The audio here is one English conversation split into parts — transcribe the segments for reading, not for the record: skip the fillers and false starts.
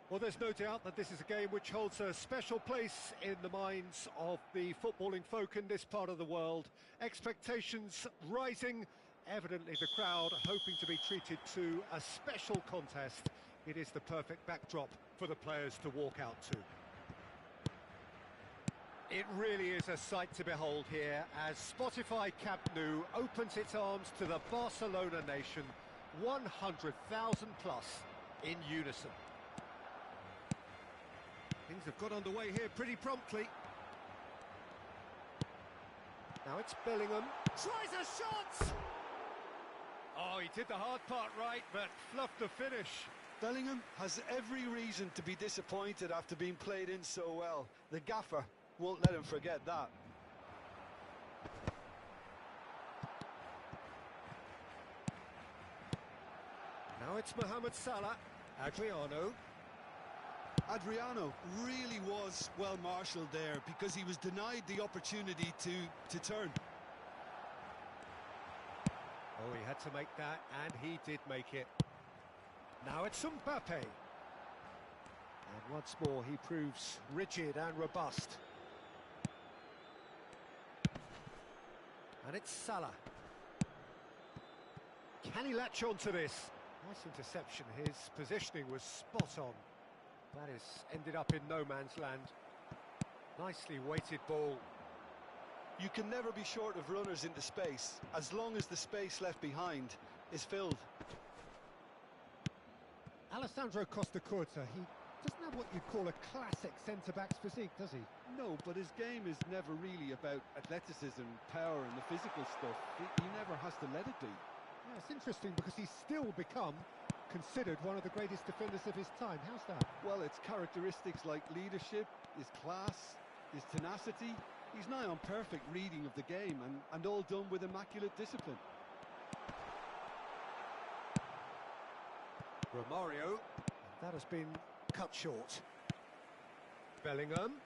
Well, there's no doubt that this is a game which holds a special place in the minds of the footballing folk in this part of the world. Expectations rising, evidently the crowd hoping to be treated to a special contest. It is the perfect backdrop for the players to walk out to. It really is a sight to behold here as Spotify Camp Nou opens its arms to the Barcelona nation, 100,000 plus in unison. Things have got underway here pretty promptly. Now it's Bellingham. Tries a shot! Oh, he did the hard part right, but fluffed the finish. Bellingham has every reason to be disappointed after being played in so well. The gaffer won't let him forget that. Now it's Mohamed Salah. Adriano really was well marshalled there because he was denied the opportunity to turn. Oh, he had to make that, and he did make it. Now it's Mbappe. And once more, he proves rigid and robust. And it's Salah. Can he latch on to this? Nice interception. His positioning was spot on. That is ended up in no man's land. Nicely weighted ball. You can never be short of runners into space, as long as the space left behind is filled. Alessandro Costa-Curta, he doesn't have what you'd call a classic centre-back's physique, does he? No, but his game is never really about athleticism, power and the physical stuff. He never has to let it be. Yeah, it's interesting because he's still become considered one of the greatest defenders of his time. How's that? Well, it's characteristics like leadership, his class, his tenacity. He's nigh on perfect reading of the game and all done with immaculate discipline. Romario. That has been cut short. Bellingham.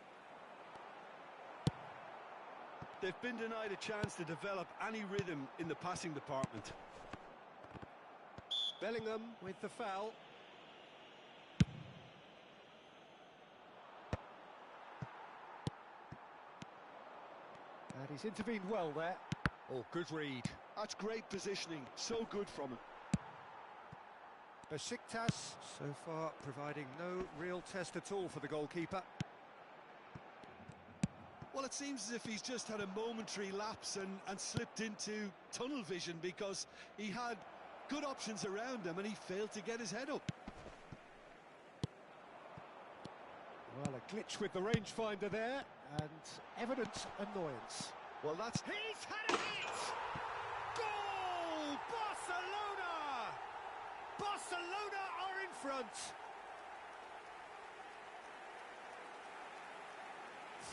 They've been denied a chance to develop any rhythm in the passing department. Bellingham with the foul. And he's intervened well there. Oh, good read. That's great positioning, so good from him. Besiktas so far providing no real test at all for the goalkeeper. Well, it seems as if he's just had a momentary lapse and slipped into tunnel vision because he had good options around him and he failed to get his head up. Well, a glitch with the rangefinder there and evident annoyance. Well, that's... He's had a hit! Goal! Barcelona! Barcelona are in front!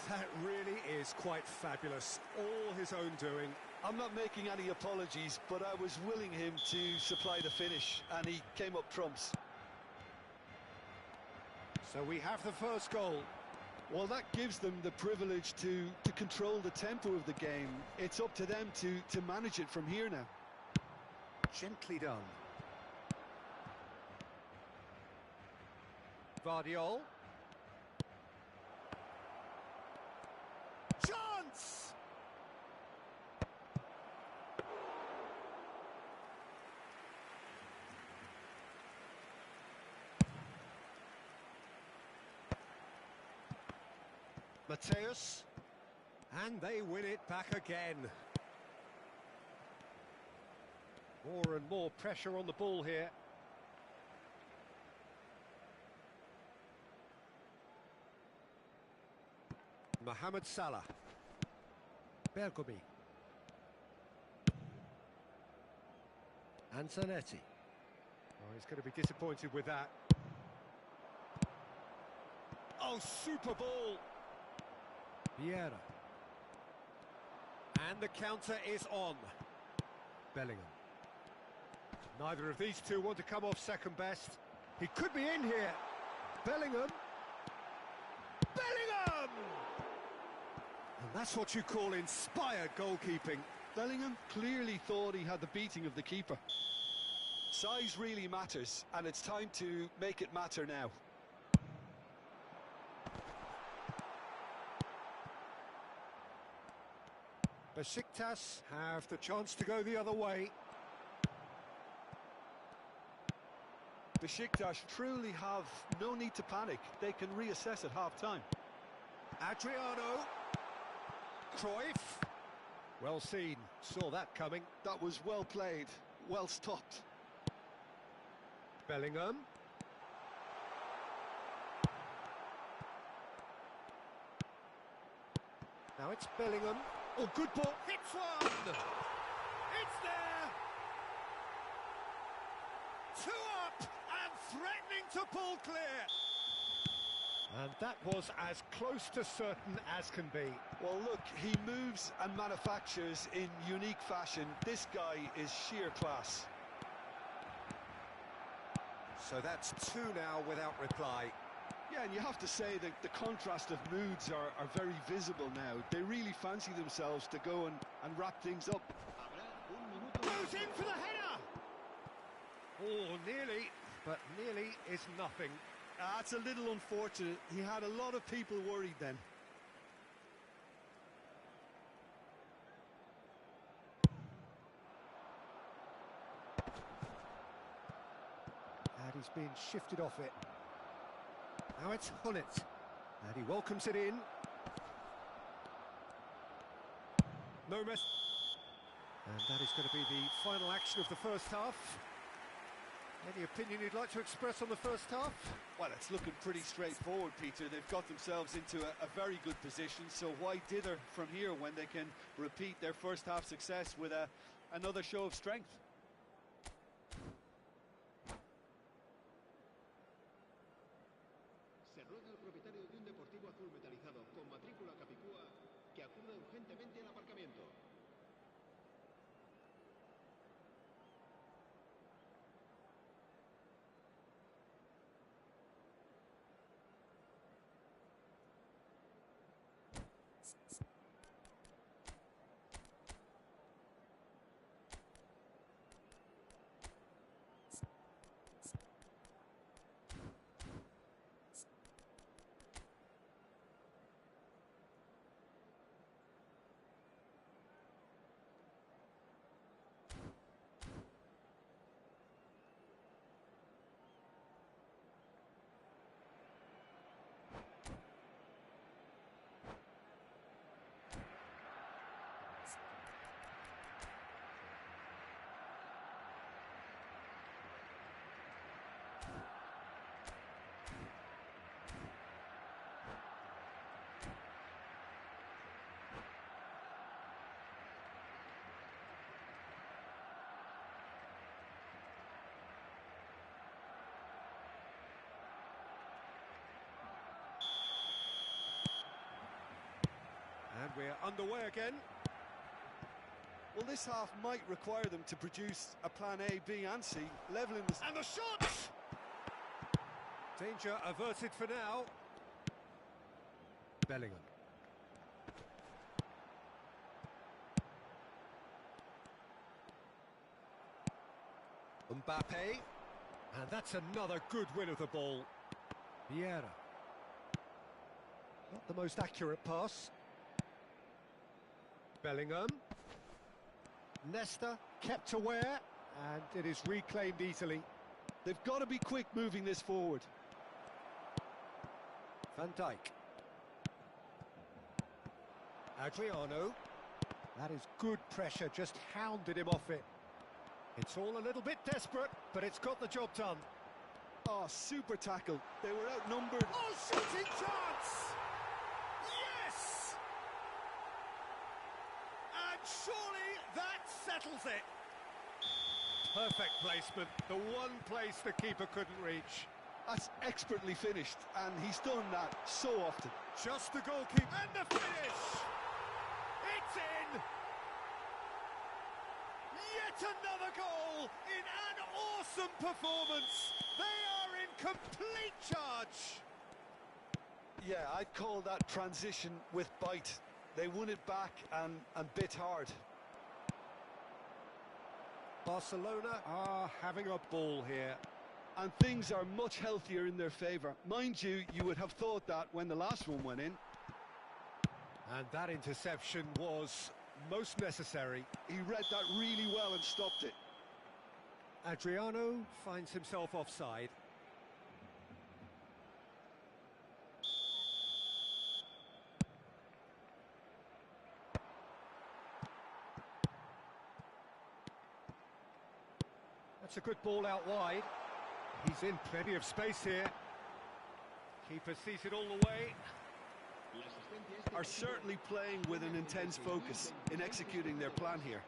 That really is quite fabulous. All his own doing. I'm not making any apologies, but I was willing him to supply the finish, and he came up trumps. So we have the first goal. Well, that gives them the privilege to control the tempo of the game. It's up to them to manage it from here now. Gently done. Vardiol. Chance! Mateus, and they win it back again. More and more pressure on the ball here. Mohamed Salah. Bergomi. Antonetti. Oh, he's going to be disappointed with that. Oh, super ball! Vieira. And the counter is on. Bellingham. Neither of these two want to come off second best. He could be in here. Bellingham. Bellingham! And that's what you call inspired goalkeeping. Bellingham clearly thought he had the beating of the keeper. Size really matters, and it's time to make it matter now. Besiktas have the chance to go the other way. Besiktas truly have no need to panic. They can reassess at half-time. Adriano. Cruyff. Well seen, saw that coming. That was well played, well stopped. Bellingham. Now it's Bellingham. Oh, good ball. Hits one! It's there! 2 up and threatening to pull clear. And that was as close to certain as can be. Well, look, he moves and manufactures in unique fashion. This guy is sheer class. So that's 2 now without reply. Yeah, and you have to say that the contrast of moods are very visible now. They really fancy themselves to go and wrap things up. Goes in for the header! Oh, nearly, but nearly is nothing. That's a little unfortunate. He had a lot of people worried then. And he's being shifted off it. Now it's Hunnit. And he welcomes it in. No mess. And that is going to be the final action of the first half. Any opinion you'd like to express on the first half? Well, it's looking pretty straightforward, Peter. They've got themselves into a very good position, so why dither from here when they can repeat their first half success with another show of strength? Se ruega al propietario de un deportivo azul metalizado con matrícula capicúa que acuda urgentemente al aparcamiento. And we're underway again. Well, this half might require them to produce a plan A, B and C, levelling the... And the shots! Danger averted for now. Bellingham. Mbappe. And that's another good win of the ball. Vieira. Not the most accurate pass. Bellingham. Nesta kept aware, and it is reclaimed easily. They've got to be quick moving this forward. Van Dijk. Adriano. That is good pressure, just hounded him off it. It's all a little bit desperate, but it's got the job done. Oh, super tackle. They were outnumbered. Oh, shooting chance! Yes! And surely that settles it. Perfect placement, the one place the keeper couldn't reach. That's expertly finished, and he's done that so often. Just the goalkeeper, and the finish! It's in! Yet another goal in an awesome performance. They are in complete charge. Yeah, I'd call that transition with bite. They won it back and bit hard. Barcelona are having a ball here. And things are much healthier in their favour. Mind you, you would have thought that when the last one went in. And that interception was most necessary. He read that really well and stopped it. Adriano finds himself offside. That's a good ball out wide. He's in plenty of space here. Keeper sees it all the way. Are certainly playing with an intense focus in executing their plan here.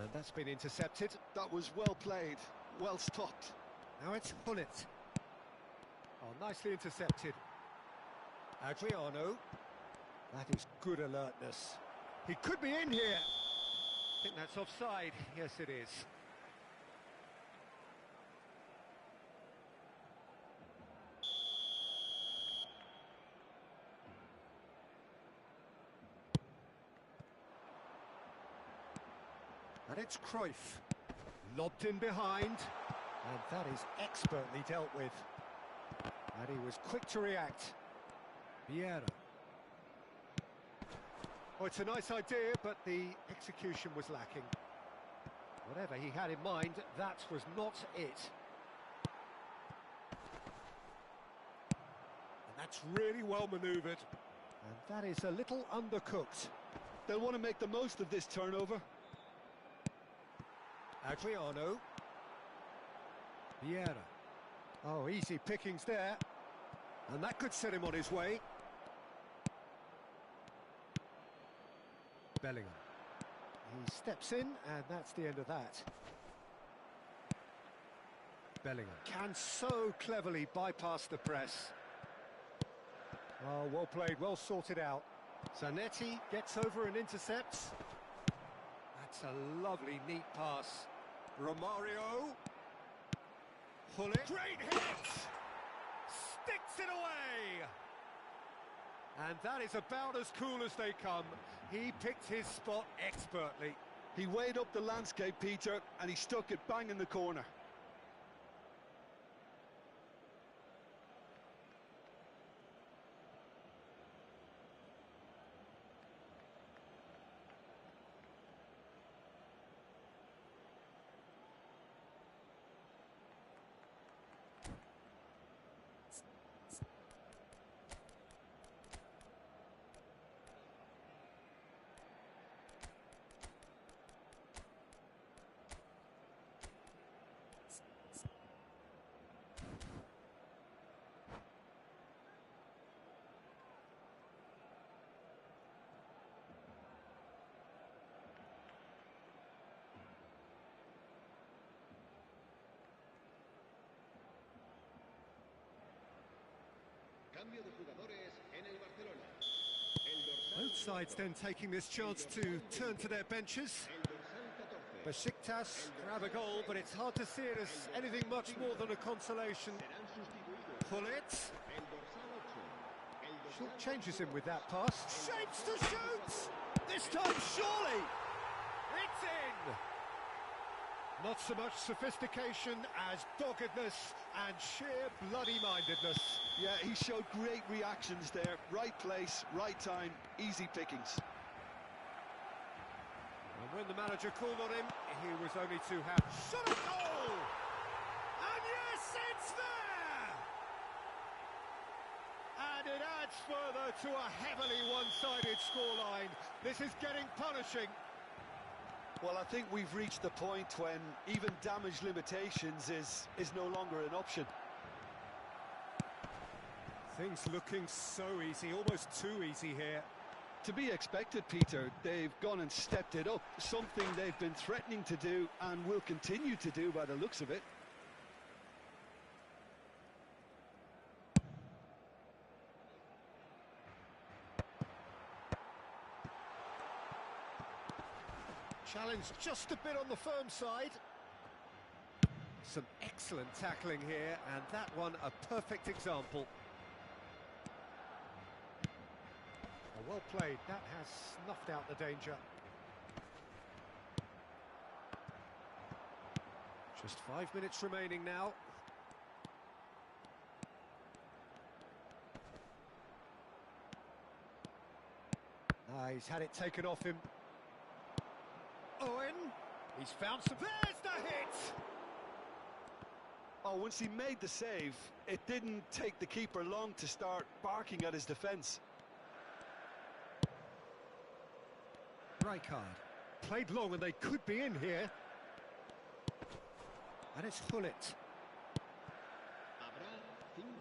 And that's been intercepted. That was well played, well stopped. Now it's Hullet. Oh, nicely intercepted. Adriano. That is good alertness. He could be in here. I think that's offside. Yes, it is. And it's Cruyff. Lobbed in behind. And that is expertly dealt with. And he was quick to react. Vieira. Oh, it's a nice idea, but the execution was lacking. Whatever he had in mind, that was not it. And that's really well manoeuvred. And that is a little undercooked. They'll want to make the most of this turnover. Adriano. Vieira. Oh, easy pickings there. And that could set him on his way. Bellingham. He steps in, and that's the end of that. Bellingham can so cleverly bypass the press. Oh, well played, well sorted out. Zanetti gets over and intercepts. That's a lovely, neat pass. Romario. Hullet. Great hit! Sticks it away! And that is about as cool as they come. He picked his spot expertly. He weighed up the landscape, Peter, and he stuck it bang in the corner. Cambio de jugadores en el Barcelona. Both sides then taking this chance to turn to their benches. Besiktas grab a goal, but it's hard to see it as anything much more than a consolation. Hullet. Short changes him with that pass. Shapes to shoot! This time, surely! It's in! Not so much sophistication as doggedness and sheer bloody-mindedness. Yeah, he showed great reactions there. Right place, right time, easy pickings. And when the manager called on him, he was only too happy. Shot a goal! And yes, it's there! And it adds further to a heavily one-sided scoreline. This is getting punishing. Well, I think we've reached the point when even damage limitations is no longer an option. Things looking so easy, almost too easy here. To be expected, Peter. They've gone and stepped it up, something they've been threatening to do and will continue to do by the looks of it. Challenge just a bit on the firm side. Some excellent tackling here, and that one a perfect example. Oh, well played, that has snuffed out the danger. Just 5 minutes remaining now. He's had it taken off him. He's found some... There's the hit! Oh, once he made the save, it didn't take the keeper long to start barking at his defence. Rijkaard played long and they could be in here. And it's Hullet.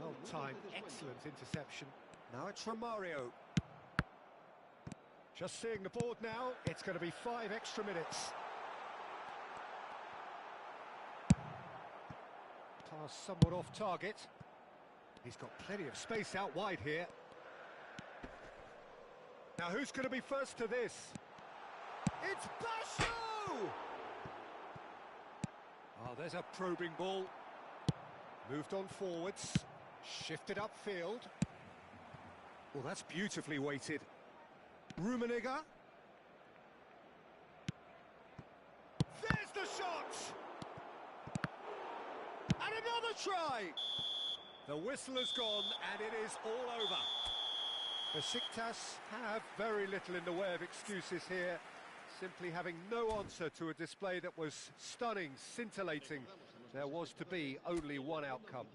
Well timed, excellent interception. Now it's Romario. Just seeing the board now, it's going to be 5 extra minutes. Pass somewhat off target. He's got plenty of space out wide here. Now who's going to be first to this? It's Basho! Oh, there's a probing ball. Moved on forwards. Shifted upfield. Well, that's beautifully weighted. Rummenigge. There's the shot! And another try! The whistle has gone and it is all over. Besiktas have very little in the way of excuses here, simply having no answer to a display that was stunning, scintillating. There was to be only one outcome.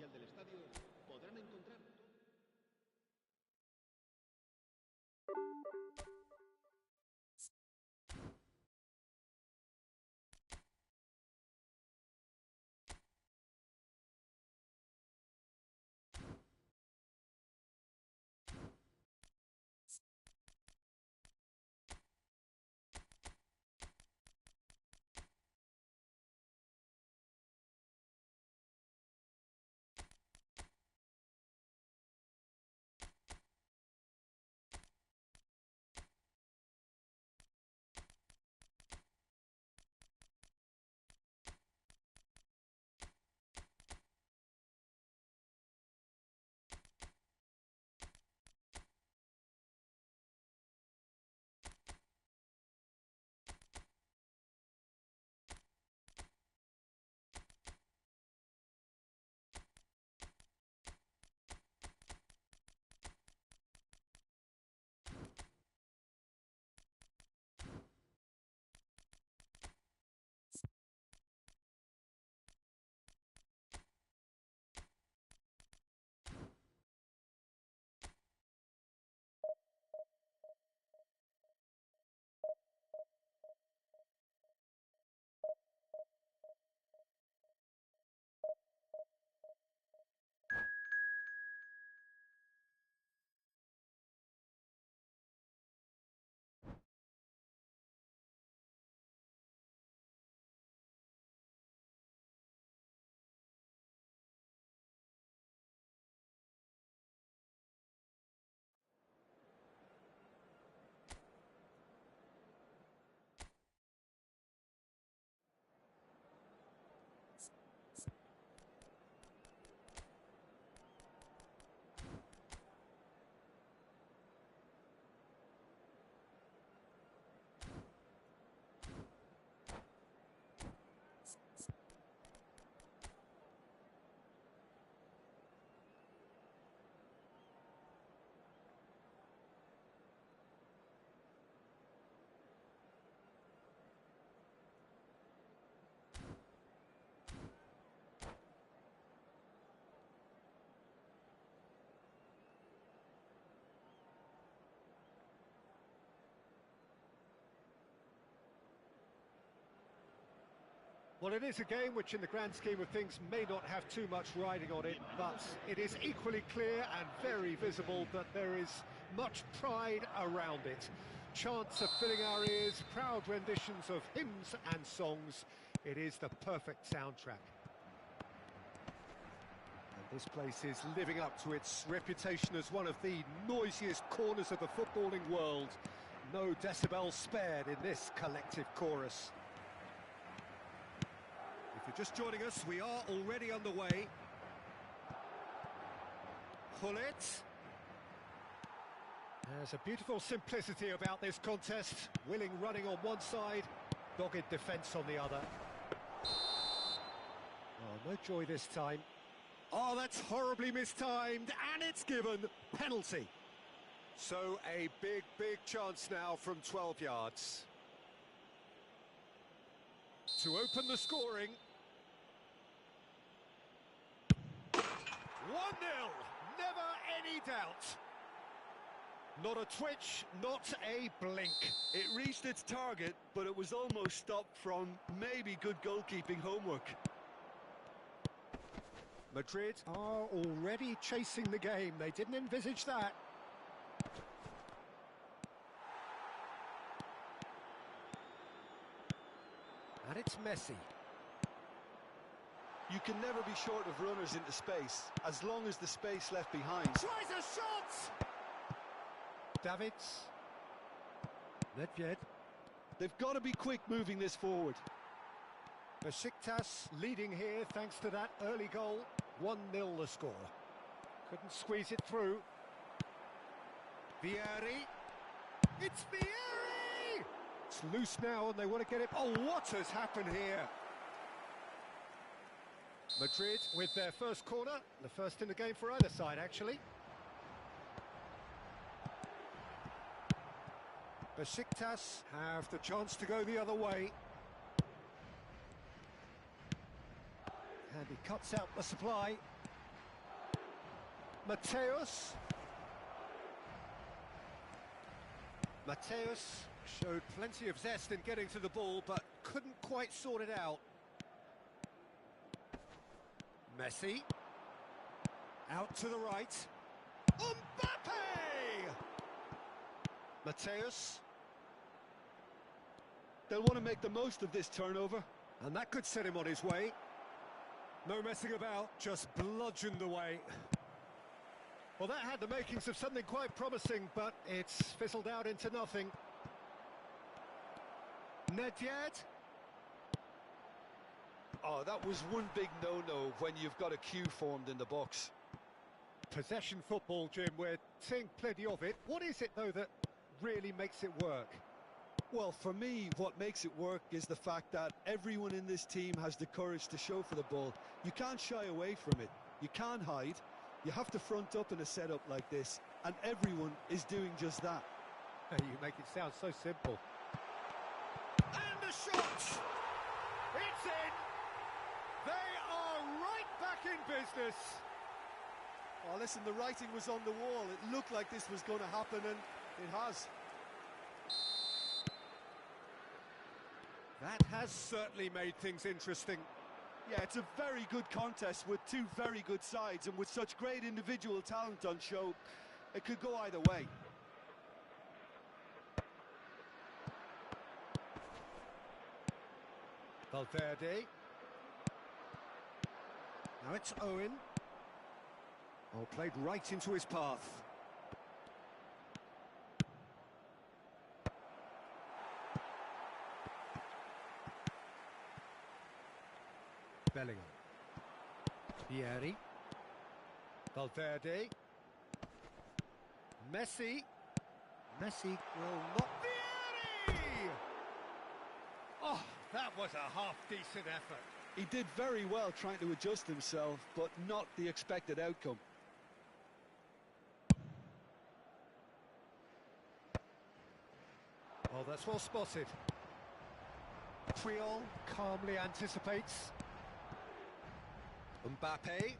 Well, it is a game which in the grand scheme of things may not have too much riding on it, but it is equally clear and very visible that there is much pride around it. Chants are filling our ears, proud renditions of hymns and songs. It is the perfect soundtrack. And this place is living up to its reputation as one of the noisiest corners of the footballing world. No decibels spared in this collective chorus. If you're just joining us, we are already underway. Hullet. There's a beautiful simplicity about this contest. Willing running on one side, dogged defence on the other. Oh, no joy this time. Oh, that's horribly mistimed, and it's given. Penalty. So a big chance now from 12 yards. to open the scoring. 1-0, never any doubt. Not a twitch, not a blink. It reached its target, but it was almost stopped from maybe good goalkeeping homework. Madrid are already chasing the game. They didn't envisage that. And it's Messi. You can never be short of runners into space, as long as the space left behind. Tries a shot! Davids. Nedved. They've got to be quick moving this forward. Besiktas leading here thanks to that early goal. 1-0 the score. Couldn't squeeze it through. Vieri. It's Vieri! It's loose now and they want to get it. Oh, what has happened here? Madrid with their first corner. The first in the game for either side, actually. Besiktas have the chance to go the other way. And he cuts out the supply. Mateus. Mateus showed plenty of zest in getting to the ball, but couldn't quite sort it out. Messi. Out to the right. Mbappe! Mateus. They'll want to make the most of this turnover. And that could set him on his way. No messing about, just bludgeoned away. Well, that had the makings of something quite promising, but it's fizzled out into nothing. Nedved. Oh, that was one big no-no when you've got a queue formed in the box. Possession football, Jim, we're seeing plenty of it. What is it, though, that really makes it work? Well, for me, what makes it work is the fact that everyone in this team has the courage to show for the ball. You can't shy away from it. You can't hide. You have to front up in a setup like this, and everyone is doing just that. Hey, you make it sound so simple. And the shot! It's in! They are right back in business. Oh, listen, the writing was on the wall. It looked like this was going to happen, and it has. That has certainly made things interesting. Yeah, it's a very good contest with two very good sides, and with such great individual talent on show, it could go either way. Valverde. Now it's Owen. Oh, played right into his path. Bellingham. Vieri. Valverde. Messi. Messi will not... Vieri! Oh, that was a half-decent effort. He did very well trying to adjust himself, but not the expected outcome. Oh, that's well spotted. Triol calmly anticipates. Mbappe.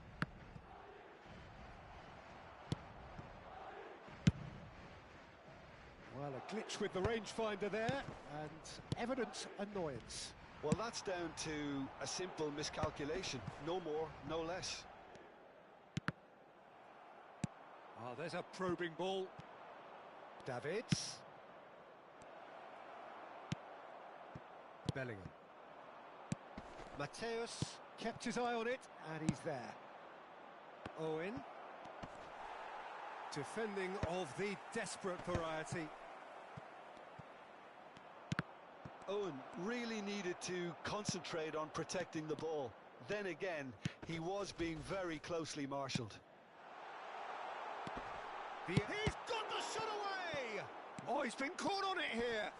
Well, a glitch with the rangefinder there, and evident annoyance. Well, that's down to a simple miscalculation. No more, no less. Oh, there's a probing ball. Davids. Bellingham. Mateus kept his eye on it, and he's there. Owen. Defending of the desperate variety. Owen really needed to concentrate on protecting the ball. Then again, he was being very closely marshalled. He's got the shot away! Oh, he's been caught on it here.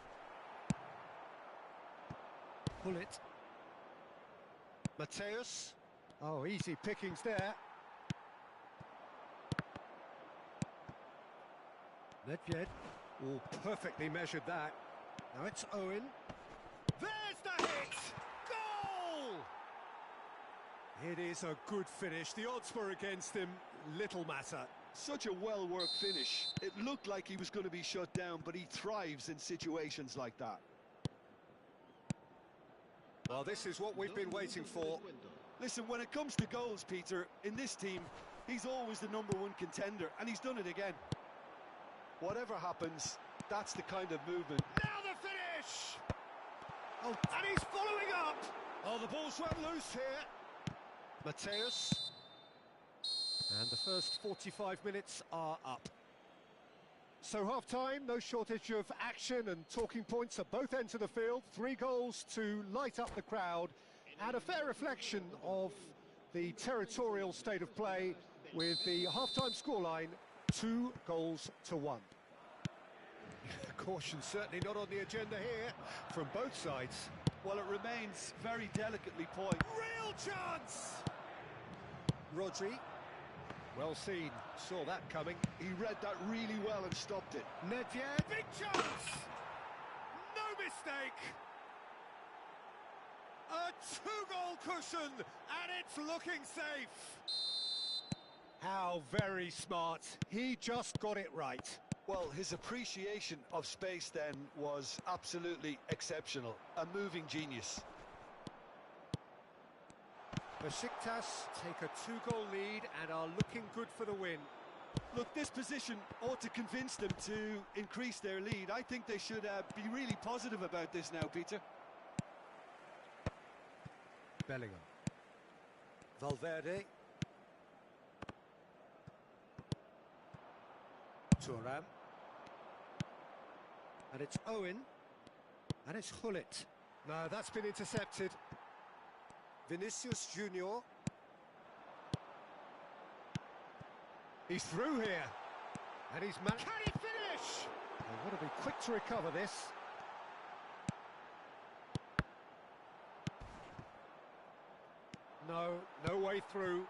Bullet. Mateus. Oh, easy pickings there. Nedved. Oh, perfectly measured that. Now it's Owen. There's the hit! It is a good finish. The odds were against him. Little matter. Such a well-worked finish. It looked like he was going to be shut down, but he thrives in situations like that. Well, this is what we've been waiting for. Listen, when it comes to goals, Peter, in this team, he's always the #1 contender, and he's done it again. Whatever happens, that's the kind of movement. Now the finish! Oh, and he's following up! Oh, the ball's run loose here. Mateus. And the first 45 minutes are up. So half-time, no shortage of action and talking points at both ends of the field. 3 goals to light up the crowd, and a fair reflection of the territorial state of play with the half-time scoreline 2-1. Caution certainly not on the agenda here from both sides. Well, it remains very delicately poised. Real chance! Rodri. Well seen, saw that coming. He read that really well and stopped it. Nedved, big chance! No mistake! A 2-goal cushion, and it's looking safe. How very smart. He just got it right. Well, his appreciation of space then was absolutely exceptional. A moving genius. Besiktas take a 2-goal lead and are looking good for the win. Look, this position ought to convince them to increase their lead. I think they should be really positive about this now, Peter. Bellingham. Valverde. Thuram. And it's Owen. And it's Hullet. No, that's been intercepted. Vinicius Junior. He's through here. And he's managed. Can he finish? They've got to be quick to recover this. No way through.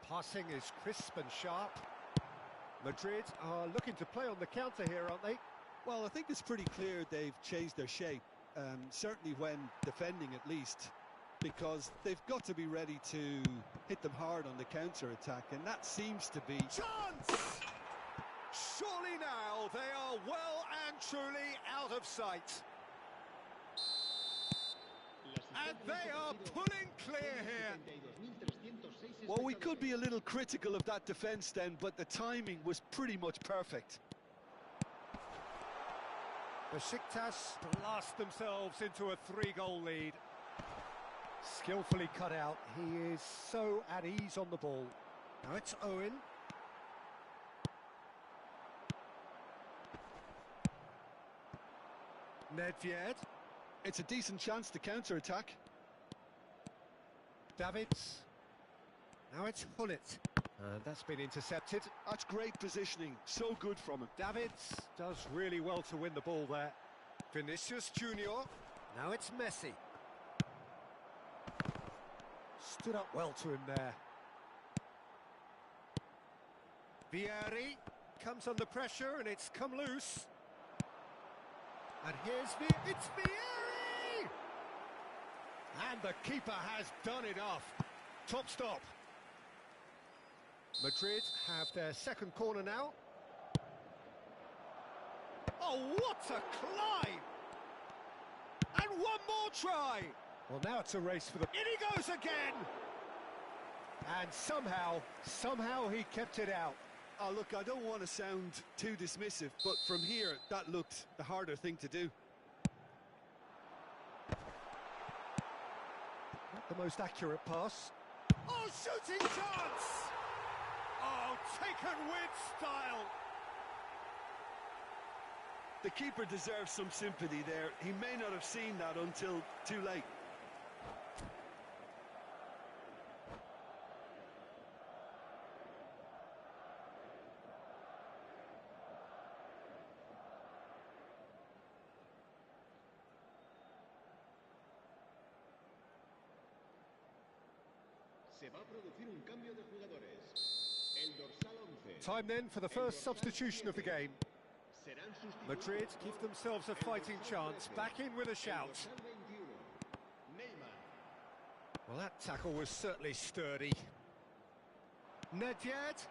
Passing is crisp and sharp. Madrid are looking to play on the counter here, aren't they? Well, I think it's pretty clear they've changed their shape, certainly when defending at least, because they've got to be ready to hit them hard on the counter-attack, and that seems to be... Chance! Surely now they are well and truly out of sight. And they are pulling clear here. Well, we could be a little critical of that defence then, but the timing was pretty much perfect. Besiktas blast themselves into a 3-goal lead. Skillfully cut out. He is so at ease on the ball. Now it's Owen. Nedved. It's a decent chance to counter-attack. Davids. Now it's Hullet. And that's been intercepted. That's great positioning. So good from him. Davids does really well to win the ball there. Vinicius Junior. Now it's Messi. Stood up well to him there. Vieri comes under pressure and it's come loose. And here's it's Vieri! And the keeper has done enough. Top stop. Madrid have their second corner now. Oh, what a climb! And one more try! Well, now it's a race for the... In he goes again! And somehow he kept it out. Oh, look, I don't want to sound too dismissive, but from here, that looked the harder thing to do. Not the most accurate pass. Oh, shooting chance! Oh, taken with style! The keeper deserves some sympathy there. He may not have seen that until too late. Se va a producir un cambio de jugadores. El dorsal 11. Time then for the first substitution of the game. Serán sustituidos Madrid give themselves a fighting chance. Back in with a shout. dorsal 21. Neymar. Well, that tackle was certainly sturdy. Nedved.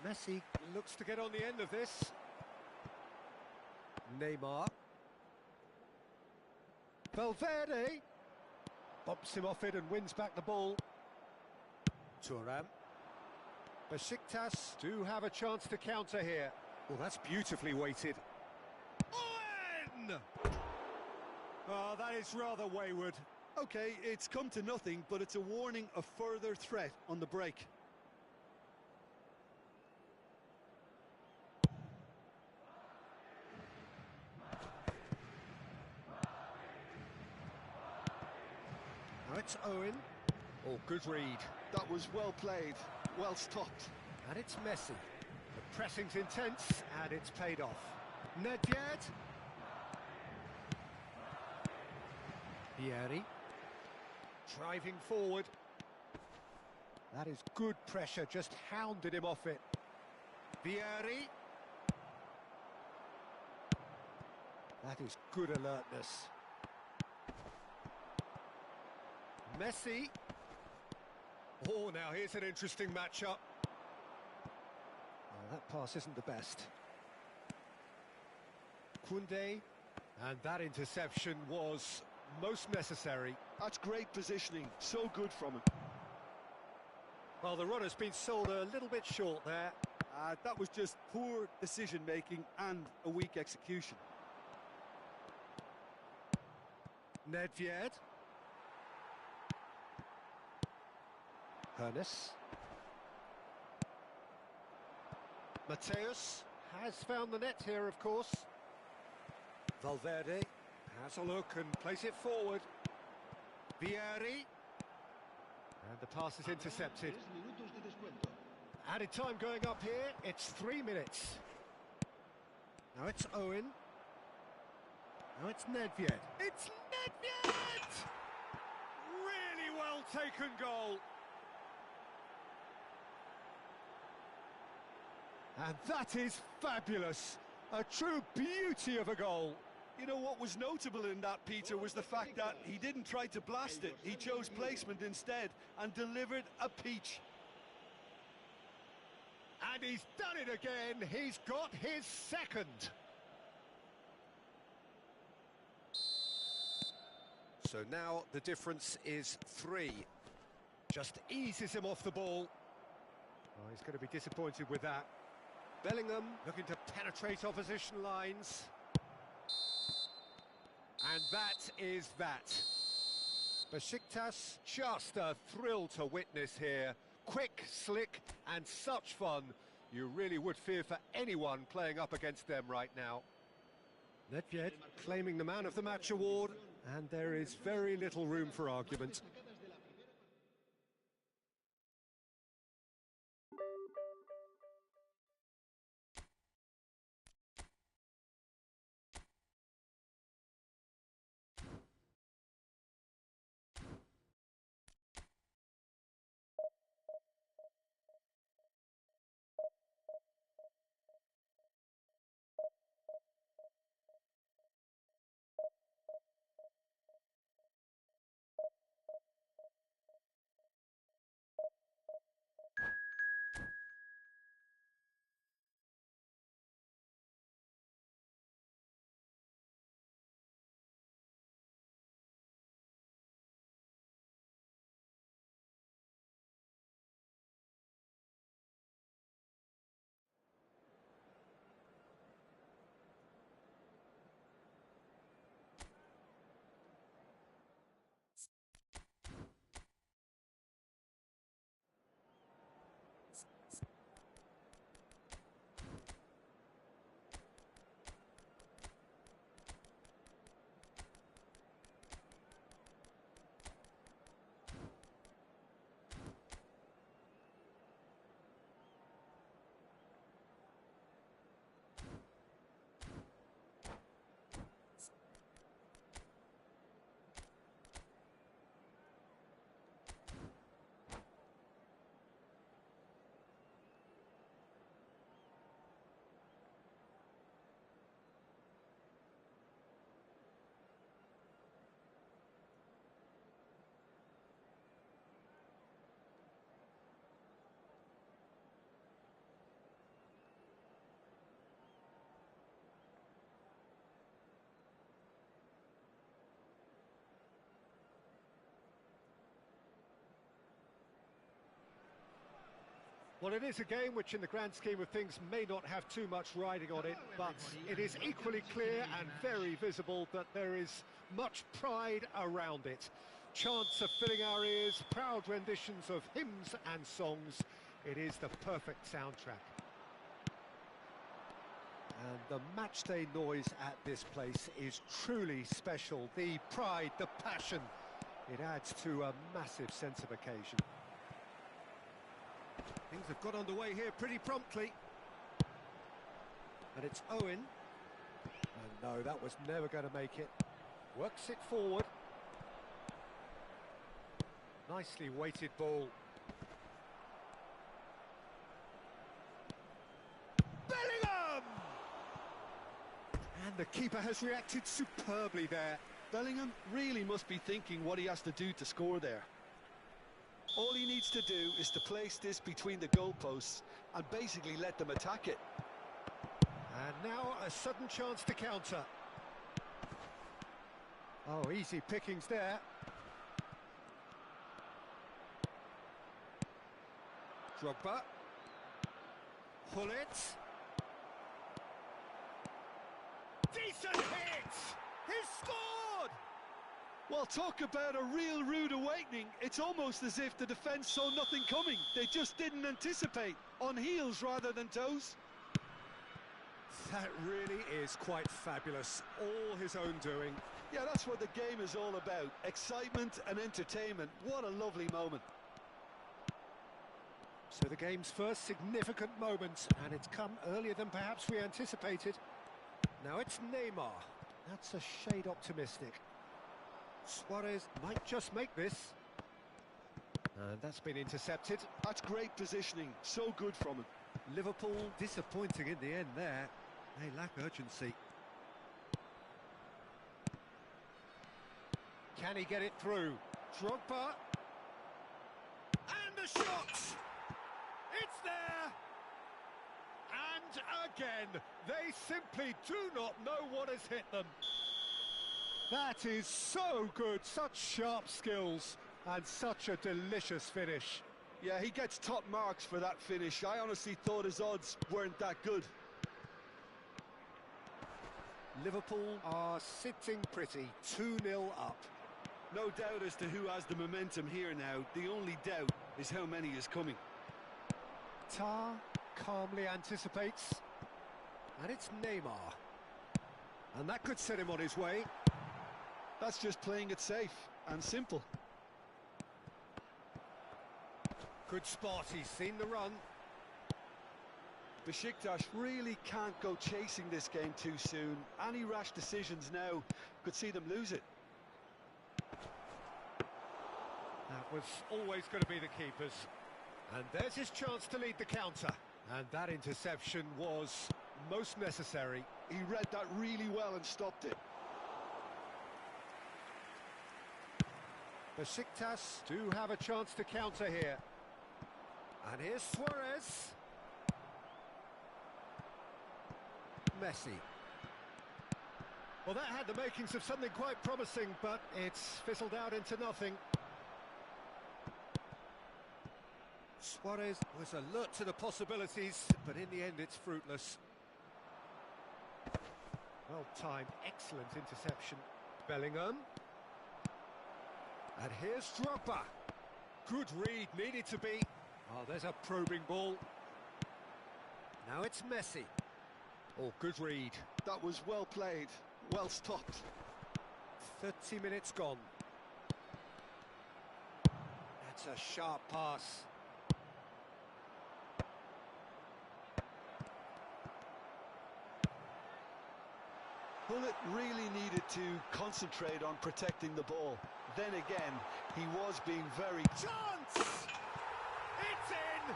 Messi looks to get on the end of this. Neymar. Valverde. Bumps him off it and wins back the ball. Thuram. Besiktas do have a chance to counter here. Well, that's beautifully weighted. Owen! Oh, that is rather wayward. Okay, it's come to nothing, but it's a warning of further threat on the break. Now it's Owen. Oh, good read. That was well played, well stopped. And it's Messi. The pressing's intense, and it's paid off. Nedved. Vieri. Driving forward. That is good pressure, just hounded him off it. Vieri. That is good alertness. Messi. Oh, now here's an interesting matchup. Oh, that pass isn't the best. Koundé. And that interception was most necessary. That's great positioning, so good from him. Well, the runner's been sold a little bit short there. That was just poor decision-making and a weak execution. Nedved. Hernes. Mateus has found the net here, of course. Valverde has a look and plays it forward. Vieri. And the pass is intercepted. 3 minutos de descuento. Added time going up here, it's 3 minutes. Now it's Owen. Now it's Nedved. It's Nedved! Really well taken goal. And that is fabulous. A true beauty of a goal. You know what was notable in that, Peter, was the fact that he didn't try to blast it. He chose placement instead and delivered a peach. And he's done it again. He's got his second. So now the difference is 3. Just eases him off the ball. Oh, he's going to be disappointed with that. Bellingham looking to penetrate opposition lines. And that is that. Besiktas, just a thrill to witness here. Quick, slick, and such fun. You really would fear for anyone playing up against them right now. Nedved claiming the Man of the Match award, and there is very little room for argument. Well, it is a game which, in the grand scheme of things, may not have too much riding on it, but it is equally clear and very visible that there is much pride around it. Chants are filling our ears, proud renditions of hymns and songs. It is the perfect soundtrack. And the matchday noise at this place is truly special. The pride, the passion, it adds to a massive sense of occasion. Things have got underway here pretty promptly. And it's Owen. And no, that was never going to make it. Works it forward. Nicely weighted ball. Bellingham! And the keeper has reacted superbly there. Bellingham really must be thinking what he has to do to score there. All he needs to do is to place this between the goalposts and basically let them attack it. And now a sudden chance to counter. Oh, easy pickings there. Drogba. Hullet. Decent hit! He's scored! Well, talk about a real rude awakening. It's almost as if the defence saw nothing coming. They just didn't anticipate. On heels rather than toes. That really is quite fabulous. All his own doing. Yeah, that's what the game is all about. Excitement and entertainment. What a lovely moment. So the game's first significant moment, and it's come earlier than perhaps we anticipated. Now it's Neymar. That's a shade optimistic. Suarez might just make this. And that's been intercepted. That's great positioning. So good from him. Liverpool disappointing in the end there. They lack urgency. Can he get it through? Drogba. And the shot! It's there! And again, they simply do not know what has hit them. That is so good, such sharp skills, and such a delicious finish. Yeah, he gets top marks for that finish. I honestly thought his odds weren't that good. Liverpool are sitting pretty, 2-0 up. No doubt as to who has the momentum here now. The only doubt is how many is coming. Tar calmly anticipates. And it's Neymar. And that could set him on his way. That's just playing it safe and simple. Good spot, he's seen the run. Besiktas really can't go chasing this game too soon. Any rash decisions now could see them lose it. That was always going to be the keeper's. And there's his chance to lead the counter. And that interception was most necessary. He read that really well and stopped it. Besiktas do have a chance to counter here. And here's Suarez. Messi. Well, that had the makings of something quite promising, but it's fizzled out into nothing. Suarez was alert to the possibilities, but in the end it's fruitless. Well timed, excellent interception. Bellingham. And here's Drogba. Good read, needed to be. Oh, there's a probing ball. Now it's Messi. Oh, good read. That was well played, well stopped. 30 minutes gone. That's a sharp pass. Bullet really needed to concentrate on protecting the ball. Then again, he was being very... Chance! It's in!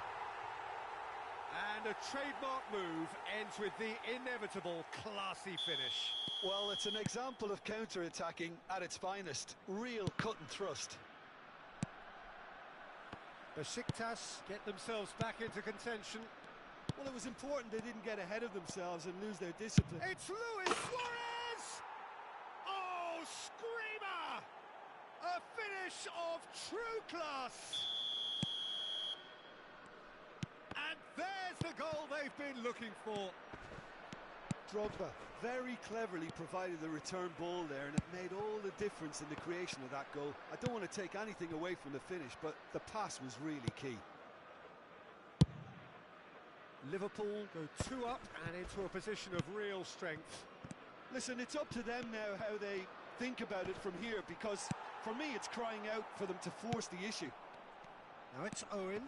And a trademark move ends with the inevitable classy finish. Well, it's an example of counter-attacking at its finest. Real cut and thrust. Besiktas get themselves back into contention. Well, it was important they didn't get ahead of themselves and lose their discipline. It's Luis Suarez! Oh, screamer! A finish of true class! the goal they've been looking for. Drogba very cleverly provided the return ball there, and it made all the difference in the creation of that goal. I don't want to take anything away from the finish, but the pass was really key. Liverpool go 2 up and into a position of real strength. Listen, it's up to them now how they think about it from here, because for me it's crying out for them to force the issue. Now it's Owen.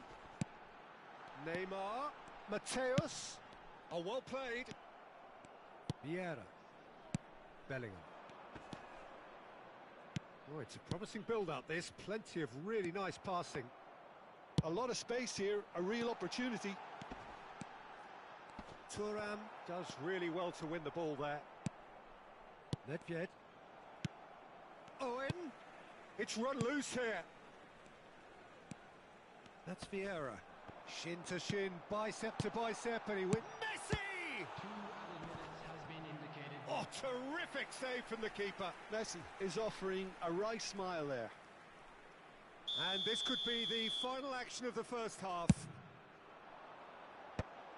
Neymar. Mateus. Oh, well played. Vieira. Bellingham. Oh, it's a promising build-up, this. Plenty of really nice passing. A lot of space here, a real opportunity. Thuram does really well to win the ball there. Nedved. Owen. It's run loose here. That's Vieira. Shin to shin, bicep to bicep, and he wins. Messi! 2 added minutes has been indicated. Oh, terrific save from the keeper. Messi is offering a wry smile there. And this could be the final action of the first half.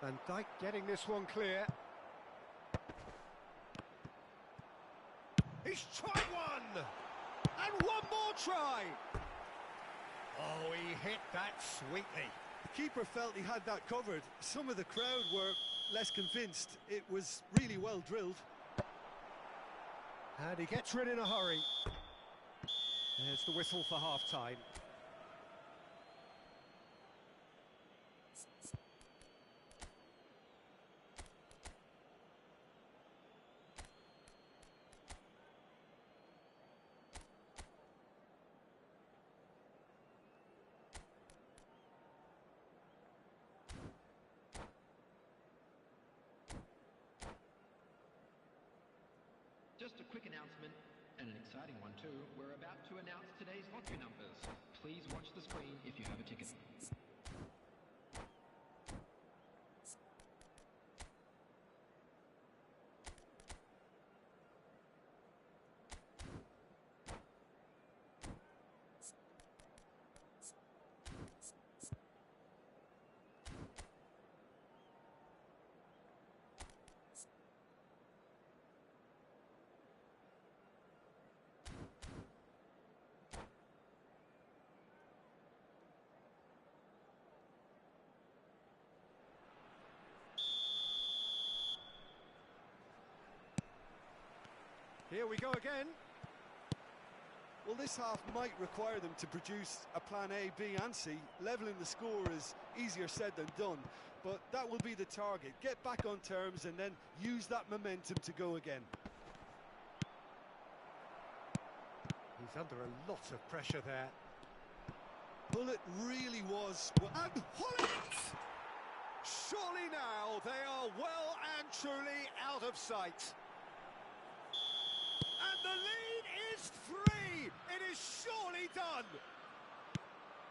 Van Dijk getting this one clear. He's tried one! And one more try! Oh, he hit that sweetly. The keeper felt he had that covered. Some of the crowd were less convinced. It was really well drilled. And he gets rid in a hurry. There's the whistle for half-time. Just a quick announcement, and an exciting one too. We're about to announce today's lottery numbers. Please watch the screen if you have a ticket. Here we go again. Well, this half might require them to produce a plan A, B and C. Levelling the score is easier said than done, but that will be the target. Get back on terms and then use that momentum to go again. He's under a lot of pressure there. Bullet really was. And Hullet! Surely now they are well and truly out of sight. And the lead is 3! It is surely done!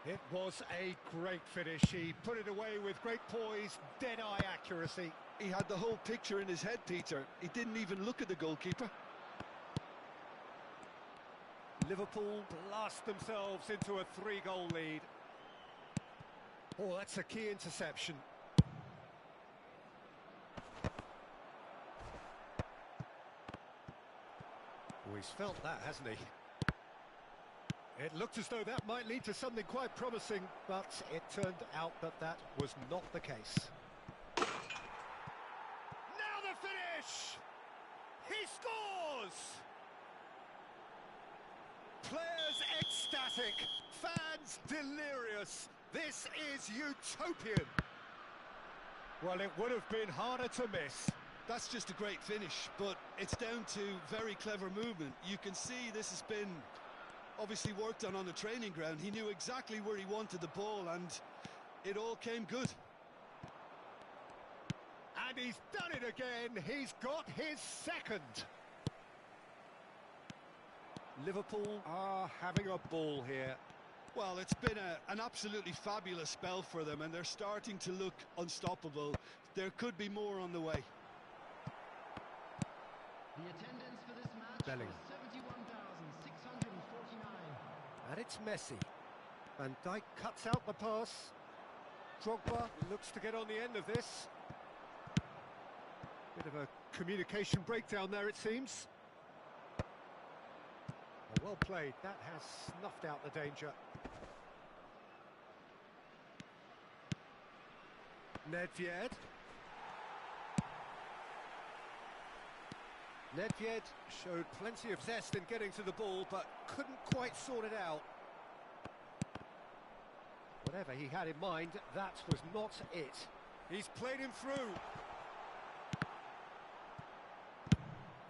It was a great finish. He put it away with great poise, dead-eye accuracy. He had the whole picture in his head, Peter. He didn't even look at the goalkeeper. Liverpool blast themselves into a 3-goal lead. Oh, that's a key interception. Oh, he's felt that, hasn't he? It looked as though that might lead to something quite promising, but it turned out that that was not the case. Now the finish! He scores! Players ecstatic, fans delirious. This is utopian. Well, it would have been harder to miss. That's just a great finish, but it's down to very clever movement. You can see this has been obviously worked on the training ground. He knew exactly where he wanted the ball, and it all came good. And he's done it again. He's got his second. Liverpool are having a ball here. Well, it's been an absolutely fabulous spell for them, and they're starting to look unstoppable. There could be more on the way. The attendance for this match Bellingham. was 71,649. And it's Messi. Van Dijk cuts out the pass. Drogba looks to get on the end of this. Bit of a communication breakdown there, it seems. Well played, that has snuffed out the danger. Nedved. Nedved showed plenty of zest in getting to the ball, but couldn't quite sort it out. Whatever he had in mind, that was not it. He's played him through.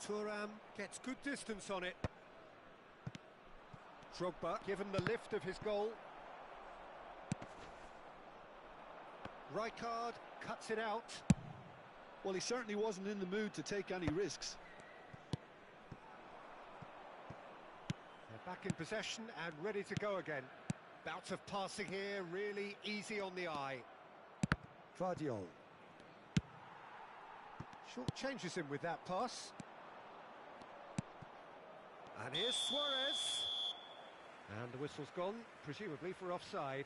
Thuram gets good distance on it. Drogba given the lift of his goal. Rijkaard cuts it out. Well, he certainly wasn't in the mood to take any risks. They're back in possession and ready to go again. Bout of passing here, really easy on the eye. Vardiol. Short changes him with that pass. And here's Suarez. And the whistle's gone, presumably for offside.